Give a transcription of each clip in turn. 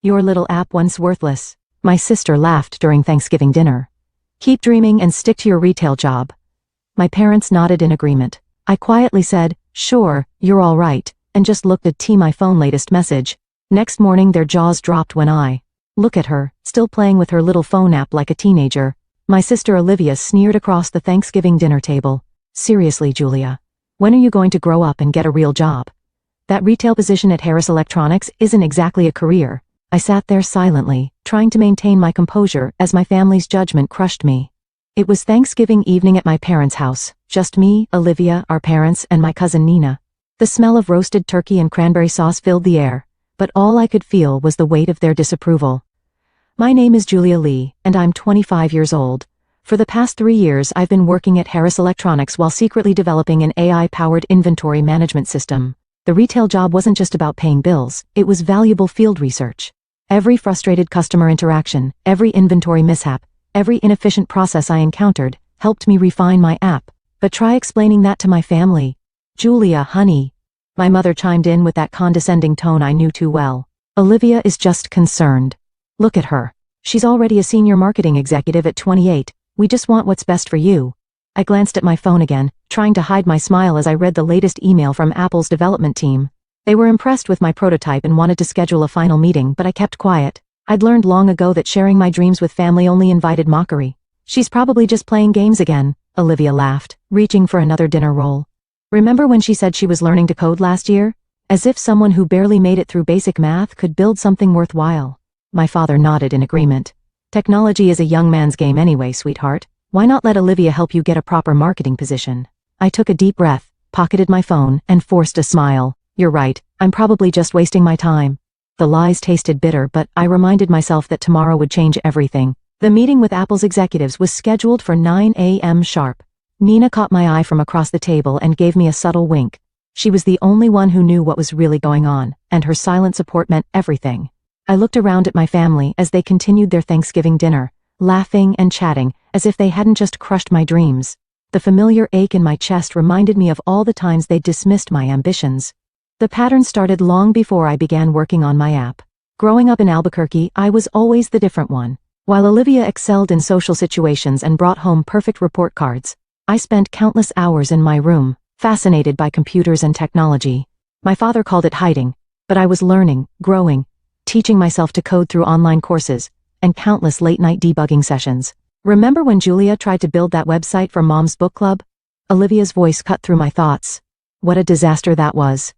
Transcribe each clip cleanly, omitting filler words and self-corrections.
Your little app once worthless. My sister laughed during Thanksgiving dinner. Keep dreaming and stick to your retail job. My parents nodded in agreement. I quietly said, sure, you're all right, and just looked at my phone latest message. Next morning their jaws dropped when I look at her, still playing with her little phone app like a teenager. My sister Olivia sneered across the Thanksgiving dinner table. Seriously, Julia. When are you going to grow up and get a real job? That retail position at Harris Electronics isn't exactly a career. I sat there silently, trying to maintain my composure as my family's judgment crushed me. It was Thanksgiving evening at my parents' house, just me, Olivia, our parents, and my cousin Nina. The smell of roasted turkey and cranberry sauce filled the air, but all I could feel was the weight of their disapproval. My name is Julia Lee, and I'm 25 years old. For the past 3 years I've been working at Harris Electronics while secretly developing an AI-powered inventory management system. The retail job wasn't just about paying bills, it was valuable field research. Every frustrated customer interaction, every inventory mishap, every inefficient process I encountered, helped me refine my app. But try explaining that to my family. Julia, honey. My mother chimed in with that condescending tone I knew too well. Olivia is just concerned. Look at her. She's already a senior marketing executive at 28. We just want what's best for you. I glanced at my phone again, trying to hide my smile as I read the latest email from Apple's development team. They were impressed with my prototype and wanted to schedule a final meeting, but I kept quiet. I'd learned long ago that sharing my dreams with family only invited mockery. She's probably just playing games again, Olivia laughed, reaching for another dinner roll. Remember when she said she was learning to code last year? As if someone who barely made it through basic math could build something worthwhile. My father nodded in agreement. Technology is a young man's game anyway, sweetheart. Why not let Olivia help you get a proper marketing position? I took a deep breath, pocketed my phone, and forced a smile. You're right, I'm probably just wasting my time. The lies tasted bitter, but I reminded myself that tomorrow would change everything. The meeting with Apple's executives was scheduled for 9 a.m. sharp. Nina caught my eye from across the table and gave me a subtle wink. She was the only one who knew what was really going on, and her silent support meant everything. I looked around at my family as they continued their Thanksgiving dinner, laughing and chatting as if they hadn't just crushed my dreams. The familiar ache in my chest reminded me of all the times they dismissed my ambitions. The pattern started long before I began working on my app. Growing up in Albuquerque, I was always the different one. While Olivia excelled in social situations and brought home perfect report cards, I spent countless hours in my room, fascinated by computers and technology. My father called it hiding, but I was learning, growing, teaching myself to code through online courses, and countless late-night debugging sessions. Remember when Julia tried to build that website for Mom's book club? Olivia's voice cut through my thoughts. What a disaster that was.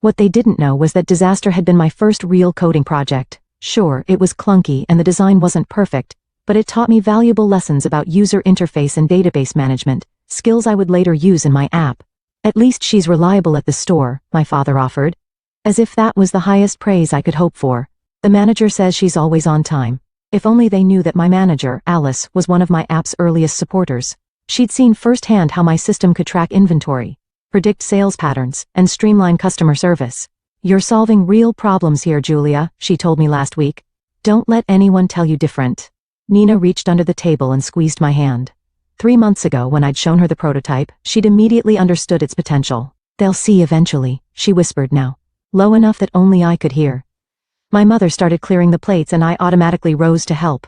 What they didn't know was that disaster had been my first real coding project. Sure, it was clunky and the design wasn't perfect, but it taught me valuable lessons about user interface and database management, skills I would later use in my app. At least she's reliable at the store, my father offered. As if that was the highest praise I could hope for. The manager says she's always on time. If only they knew that my manager, Alice, was one of my app's earliest supporters. She'd seen firsthand how my system could track inventory, predict sales patterns, and streamline customer service. You're solving real problems here, Julia, she told me last week. Don't let anyone tell you different. Nina reached under the table and squeezed my hand. 3 months ago, when I'd shown her the prototype, she'd immediately understood its potential. They'll see eventually, she whispered now, low enough that only I could hear. My mother started clearing the plates and I automatically rose to help.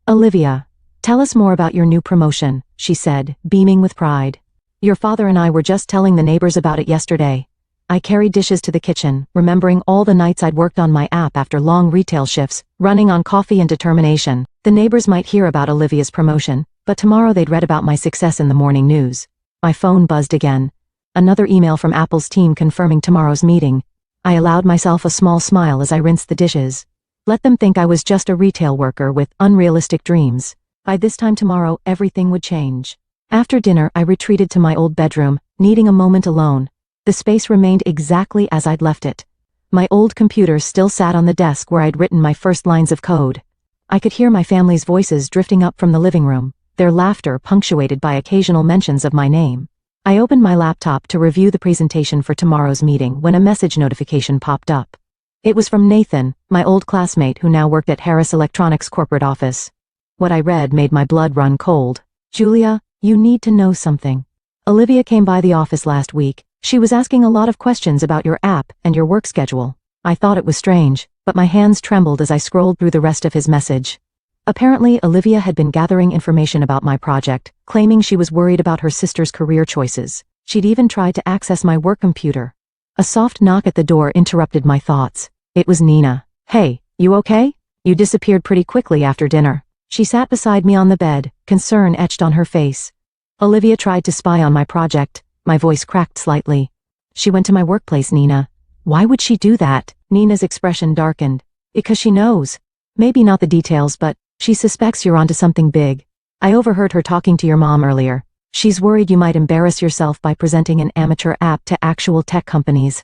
Olivia, tell us more about your new promotion, she said, beaming with pride. Your father and I were just telling the neighbors about it yesterday. I carried dishes to the kitchen, remembering all the nights I'd worked on my app after long retail shifts, running on coffee and determination. The neighbors might hear about Olivia's promotion, but tomorrow they'd read about my success in the morning news. My phone buzzed again. Another email from Apple's team confirming tomorrow's meeting. I allowed myself a small smile as I rinsed the dishes. Let them think I was just a retail worker with unrealistic dreams. By this time tomorrow, everything would change. After dinner, I retreated to my old bedroom, needing a moment alone. The space remained exactly as I'd left it. My old computer still sat on the desk where I'd written my first lines of code. I could hear my family's voices drifting up from the living room, their laughter punctuated by occasional mentions of my name. I opened my laptop to review the presentation for tomorrow's meeting when a message notification popped up. It was from Nathan, my old classmate who now worked at Harris Electronics corporate office. What I read made my blood run cold. Julia, you need to know something. Olivia came by the office last week. She was asking a lot of questions about your app and your work schedule. I thought it was strange. but my hands trembled as I scrolled through the rest of his message. Apparently, Olivia had been gathering information about my project, claiming she was worried about her sister's career choices. She'd even tried to access my work computer. A soft knock at the door interrupted my thoughts. It was Nina. "Hey, you okay? You disappeared pretty quickly after dinner." She sat beside me on the bed, concern etched on her face. "Olivia tried to spy on my project." My voice cracked slightly. "She went to my workplace, Nina." "Why would she do that?" Nina's expression darkened. "Because she knows. Maybe not the details, but she suspects you're onto something big. I overheard her talking to your mom earlier. She's worried you might embarrass yourself by presenting an amateur app to actual tech companies."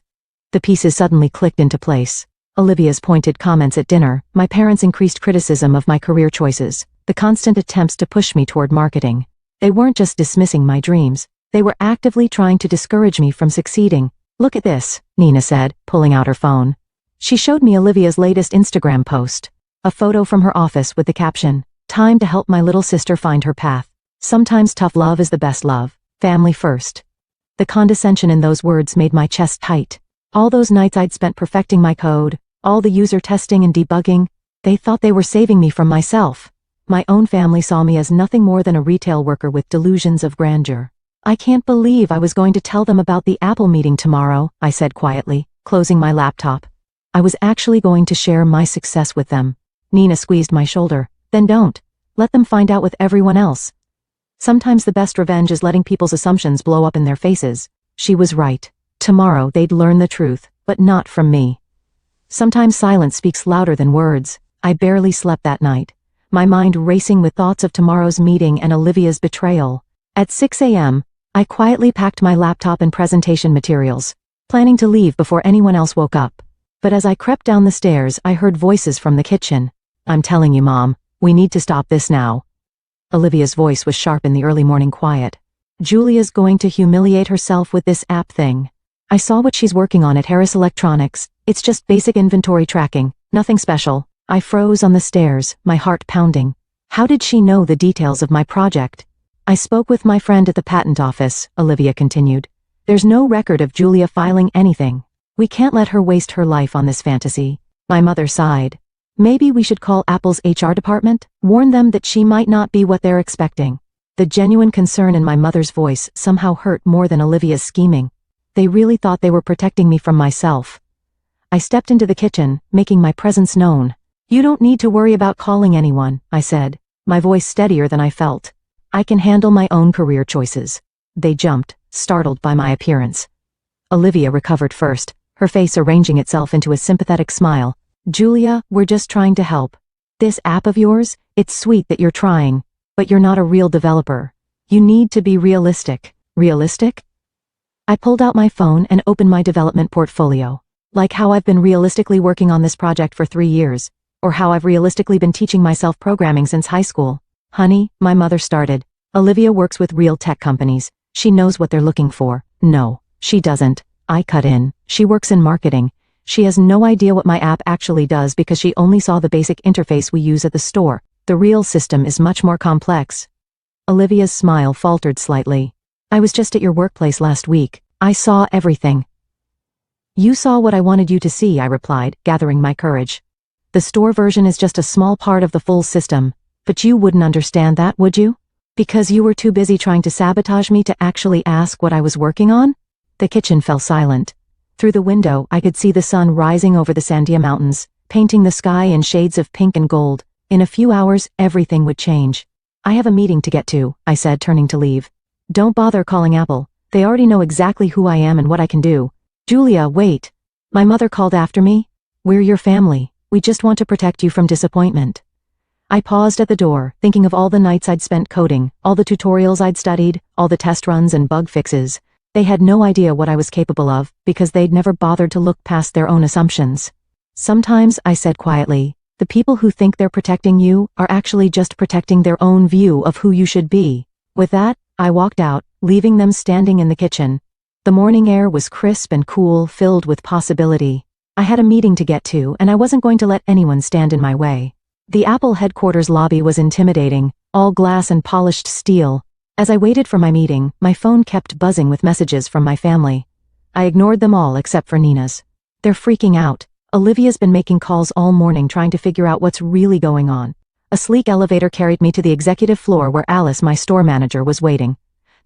The pieces suddenly clicked into place. Olivia's pointed comments at dinner, my parents' increased criticism of my career choices, the constant attempts to push me toward marketing. They weren't just dismissing my dreams, they were actively trying to discourage me from succeeding. "Look at this," Nina said, pulling out her phone. She showed me Olivia's latest Instagram post. A photo from her office with the caption, "Time to help my little sister find her path. Sometimes tough love is the best love. Family first." The condescension in those words made my chest tight. All those nights I'd spent perfecting my code, all the user testing and debugging, they thought they were saving me from myself. My own family saw me as nothing more than a retail worker with delusions of grandeur. "I can't believe I was going to tell them about the Apple meeting tomorrow," I said quietly, closing my laptop. I was actually going to share my success with them. Nina squeezed my shoulder. "Then don't. Let them find out with everyone else." Sometimes the best revenge is letting people's assumptions blow up in their faces. She was right. Tomorrow they'd learn the truth, but not from me. Sometimes silence speaks louder than words. I barely slept that night, my mind racing with thoughts of tomorrow's meeting and Olivia's betrayal. At 6 a.m., I quietly packed my laptop and presentation materials, planning to leave before anyone else woke up. But as I crept down the stairs, I heard voices from the kitchen. "I'm telling you, Mom, we need to stop this now." Olivia's voice was sharp in the early morning quiet. "Julia's going to humiliate herself with this app thing. I saw what she's working on at Harris Electronics. It's just basic inventory tracking, nothing special." I froze on the stairs, my heart pounding. How did she know the details of my project? "I spoke with my friend at the patent office," Olivia continued. "There's no record of Julia filing anything. We can't let her waste her life on this fantasy." My mother sighed. "Maybe we should call Apple's HR department, warn them that she might not be what they're expecting." The genuine concern in my mother's voice somehow hurt more than Olivia's scheming. They really thought they were protecting me from myself. I stepped into the kitchen, making my presence known. "You don't need to worry about calling anyone," I said, my voice steadier than I felt. "I can handle my own career choices." They jumped, startled by my appearance. Olivia recovered first, her face arranging itself into a sympathetic smile. "Julia, we're just trying to help. This app of yours, it's sweet that you're trying, but you're not a real developer. You need to be realistic." "Realistic?" I pulled out my phone and opened my development portfolio. Like how I've been realistically working on this project for 3 years, or how I've realistically been teaching myself programming since high school. "Honey," my mother started, "Olivia works with real tech companies. She knows what they're looking for." "No, she doesn't," I cut in. "She works in marketing. She has no idea what my app actually does because she only saw the basic interface we use at the store. The real system is much more complex." Olivia's smile faltered slightly. "I was just at your workplace last week. I saw everything." "You saw what I wanted you to see," I replied, gathering my courage. "The store version is just a small part of the full system, but you wouldn't understand that, would you? Because you were too busy trying to sabotage me to actually ask what I was working on?" The kitchen fell silent. Through the window, I could see the sun rising over the Sandia Mountains, painting the sky in shades of pink and gold. In a few hours, everything would change. "I have a meeting to get to," I said, turning to leave. "Don't bother calling Apple. They already know exactly who I am and what I can do." "Julia, wait." My mother called after me. "We're your family. We just want to protect you from disappointment." I paused at the door, thinking of all the nights I'd spent coding, all the tutorials I'd studied, all the test runs and bug fixes. They had no idea what I was capable of, because they'd never bothered to look past their own assumptions. "Sometimes," I said quietly, "the people who think they're protecting you are actually just protecting their own view of who you should be." With that, I walked out, leaving them standing in the kitchen. The morning air was crisp and cool, filled with possibility. I had a meeting to get to, and I wasn't going to let anyone stand in my way. The Apple headquarters lobby was intimidating, all glass and polished steel. As I waited for my meeting, my phone kept buzzing with messages from my family. I ignored them all except for Nina's. "They're freaking out. Olivia's been making calls all morning trying to figure out what's really going on. A sleek elevator carried me to the executive floor where Alice, my store manager, was waiting.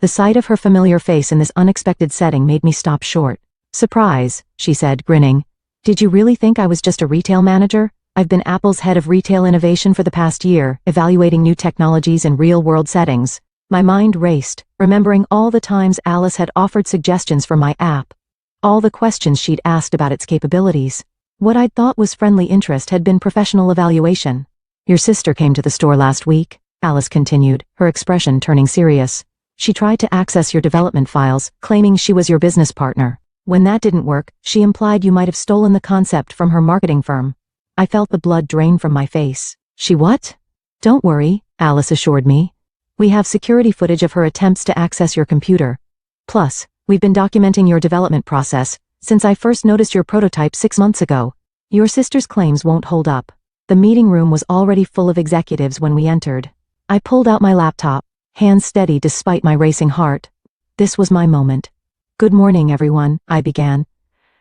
The sight of her familiar face in this unexpected setting made me stop short. "Surprise," she said, grinning. "Did you really think I was just a retail manager? I've been Apple's head of retail innovation for the past year, evaluating new technologies in real-world settings." My mind raced, remembering all the times Alice had offered suggestions for my app. All the questions she'd asked about its capabilities. What I'd thought was friendly interest had been professional evaluation. "Your sister came to the store last week," Alice continued, her expression turning serious. "She tried to access your development files, claiming she was your business partner. When that didn't work, she implied you might have stolen the concept from her marketing firm." I felt the blood drain from my face. "She what?" "Don't worry," Alice assured me. "We have security footage of her attempts to access your computer. Plus, we've been documenting your development process since I first noticed your prototype 6 months ago. Your sister's claims won't hold up." The meeting room was already full of executives when we entered. I pulled out my laptop, hands steady despite my racing heart. This was my moment. "Good morning, everyone," I began.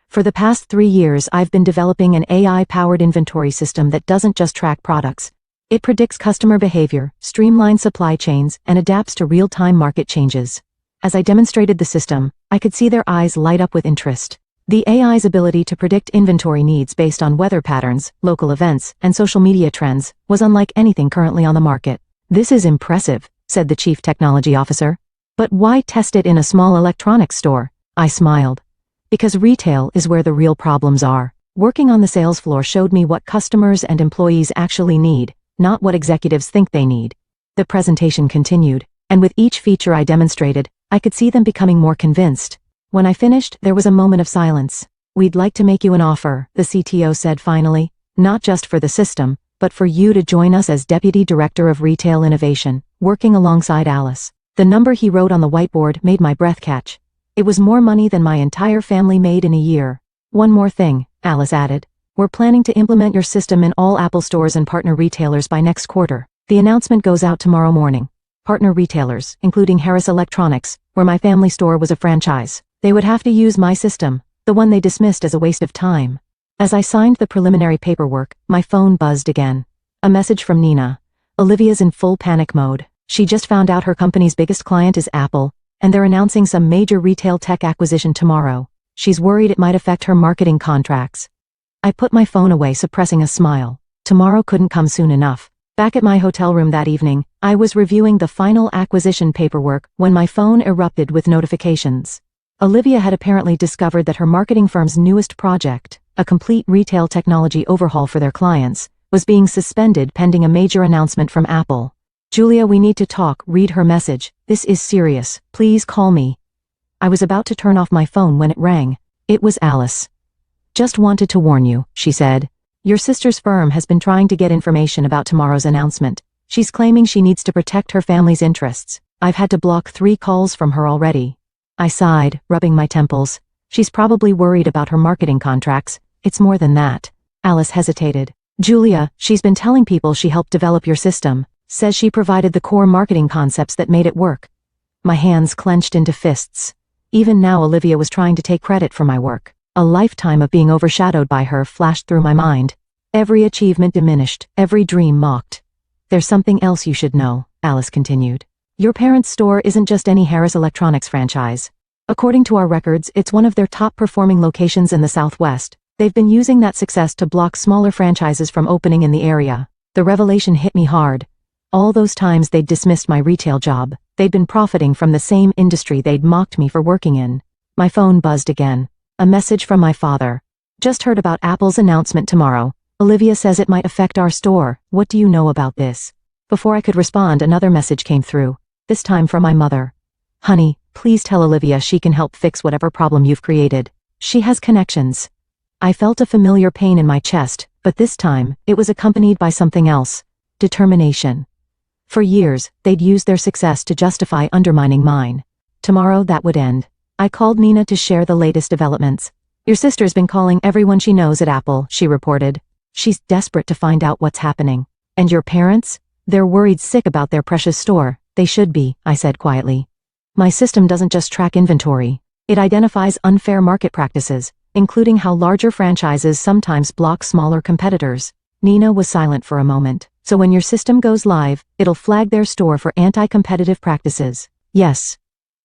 "For the past 3 years I've been developing an AI-powered inventory system that doesn't just track products. It predicts customer behavior, streamlines supply chains, and adapts to real-time market changes." As I demonstrated the system, I could see their eyes light up with interest. The AI's ability to predict inventory needs based on weather patterns, local events, and social media trends was unlike anything currently on the market. "This is impressive," said the chief technology officer. "But why test it in a small electronics store?" I smiled. "Because retail is where the real problems are. Working on the sales floor showed me what customers and employees actually need, not what executives think they need." The presentation continued, and with each feature I demonstrated, I could see them becoming more convinced. When I finished, there was a moment of silence. "We'd like to make you an offer," the CTO said finally, "not just for the system, but for you to join us as Deputy Director of Retail Innovation, working alongside Alice." The number he wrote on the whiteboard made my breath catch. It was more money than my entire family made in a year. "One more thing," Alice added. "We're planning to implement your system in all Apple stores and partner retailers by next quarter. The announcement goes out tomorrow morning. Partner retailers, including Harris Electronics, where my family store was a franchise. They would have to use my system, the one they dismissed as a waste of time." As I signed the preliminary paperwork, my phone buzzed again. A message from Nina. "Olivia's in full panic mode. She just found out her company's biggest client is Apple, and they're announcing some major retail tech acquisition tomorrow. She's worried it might affect her marketing contracts." I put my phone away, suppressing a smile. Tomorrow couldn't come soon enough. Back at my hotel room that evening, I was reviewing the final acquisition paperwork when my phone erupted with notifications. Olivia had apparently discovered that her marketing firm's newest project, a complete retail technology overhaul for their clients, was being suspended pending a major announcement from Apple. "Julia, we need to talk," read her message. "This is serious. Please call me." I was about to turn off my phone when it rang. It was Alice. "Just wanted to warn you," she said. "Your sister's firm has been trying to get information about tomorrow's announcement. She's claiming she needs to protect her family's interests. I've had to block 3 calls from her already." I sighed, rubbing my temples. "She's probably worried about her marketing contracts. It's more than that." Alice hesitated. "Julia, she's been telling people she helped develop your system. Says she provided the core marketing concepts that made it work." My hands clenched into fists. Even now Olivia was trying to take credit for my work. A lifetime of being overshadowed by her flashed through my mind. Every achievement diminished, every dream mocked. "There's something else you should know," Alice continued. "Your parents' store isn't just any Harris Electronics franchise. According to our records, it's one of their top-performing locations in the Southwest. They've been using that success to block smaller franchises from opening in the area." The revelation hit me hard. All those times they'd dismissed my retail job, they'd been profiting from the same industry they'd mocked me for working in. My phone buzzed again. A message from my father. "Just heard about Apple's announcement tomorrow. Olivia says it might affect our store. What do you know about this?" Before I could respond, another message came through, this time from my mother. "Honey, please tell Olivia she can help fix whatever problem you've created. She has connections." I felt a familiar pain in my chest, but this time, it was accompanied by something else. Determination. For years, they'd used their success to justify undermining mine. Tomorrow that would end. I called Nina to share the latest developments. "Your sister's been calling everyone she knows at Apple," she reported. "She's desperate to find out what's happening." "And your parents? They're worried sick about their precious store." "They should be," I said quietly. "My system doesn't just track inventory. It identifies unfair market practices, including how larger franchises sometimes block smaller competitors. Nina was silent for a moment. So when your system goes live, it'll flag their store for anti-competitive practices. Yes.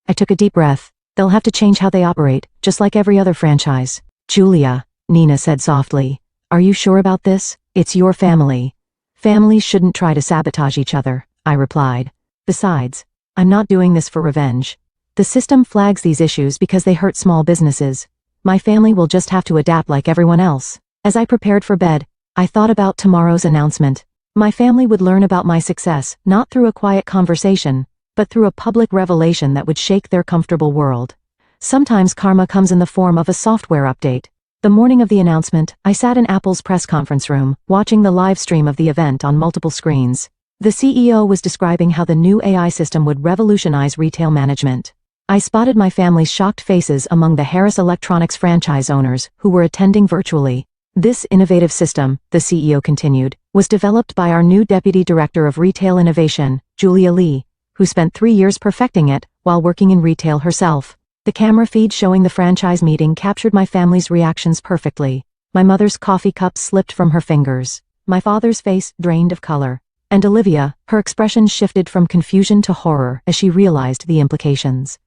I took a deep breath. They'll have to change how they operate, just like every other franchise. Julia, Nina said softly. Are you sure about this? It's your family. Families shouldn't try to sabotage each other, I replied. Besides, I'm not doing this for revenge. The system flags these issues because they hurt small businesses. My family will just have to adapt like everyone else. As I prepared for bed, I thought about tomorrow's announcement. My family would learn about my success, not through a quiet conversation, but through a public revelation that would shake their comfortable world. Sometimes karma comes in the form of a software update. The morning of the announcement, I sat in Apple's press conference room, watching the live stream of the event on multiple screens. The CEO was describing how the new AI system would revolutionize retail management. I spotted my family's shocked faces among the Harris Electronics franchise owners who were attending virtually. This innovative system, the CEO continued, was developed by our new Deputy Director of Retail Innovation, Julia Lee, who spent 3 years perfecting it while working in retail herself. The camera feed showing the franchise meeting captured my family's reactions perfectly. My mother's coffee cup slipped from her fingers. My father's face drained of color. And Olivia, her expression shifted from confusion to horror as she realized the implications.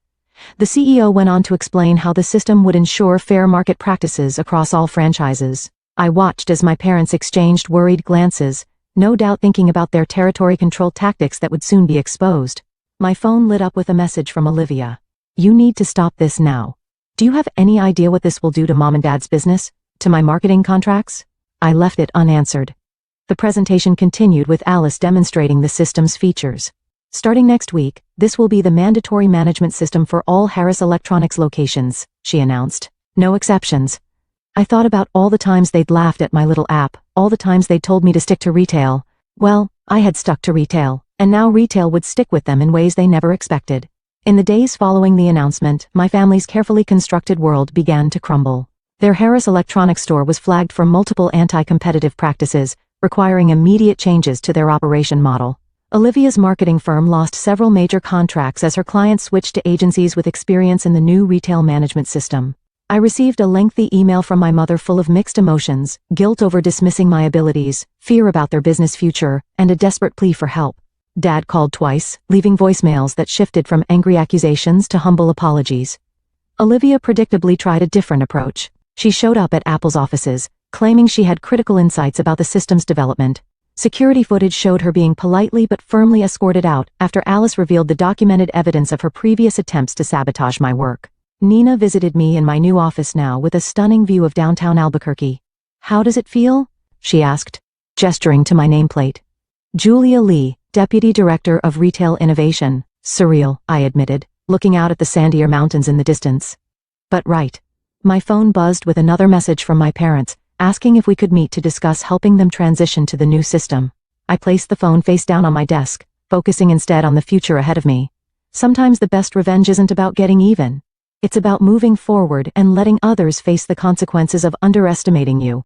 The CEO went on to explain how the system would ensure fair market practices across all franchises. I watched as my parents exchanged worried glances, no doubt thinking about their territory control tactics that would soon be exposed. My phone lit up with a message from Olivia. You need to stop this now. Do you have any idea what this will do to Mom and Dad's business? To my marketing contracts? I left it unanswered. The presentation continued with Alice demonstrating the system's features. Starting next week, this will be the mandatory management system for all Harris Electronics locations, she announced. No exceptions. I thought about all the times they'd laughed at my little app, all the times they'd told me to stick to retail. Well, I had stuck to retail, and now retail would stick with them in ways they never expected. In the days following the announcement, my family's carefully constructed world began to crumble. Their Harris Electronics store was flagged for multiple anti-competitive practices, requiring immediate changes to their operation model. Olivia's marketing firm lost several major contracts as her clients switched to agencies with experience in the new retail management system. I received a lengthy email from my mother full of mixed emotions, guilt over dismissing my abilities, fear about their business future, and a desperate plea for help. Dad called twice, leaving voicemails that shifted from angry accusations to humble apologies. Olivia predictably tried a different approach. She showed up at Apple's offices, claiming she had critical insights about the system's development. Security footage showed her being politely but firmly escorted out after Alice revealed the documented evidence of her previous attempts to sabotage my work. Nina visited me in my new office now with a stunning view of downtown Albuquerque. How does it feel? She asked, gesturing to my nameplate. Julia Lee, Deputy Director of Retail Innovation. Surreal, I admitted, looking out at the sandier mountains in the distance. But right. My phone buzzed with another message from my parents, asking if we could meet to discuss helping them transition to the new system. I placed the phone face down on my desk, focusing instead on the future ahead of me. Sometimes the best revenge isn't about getting even. It's about moving forward and letting others face the consequences of underestimating you.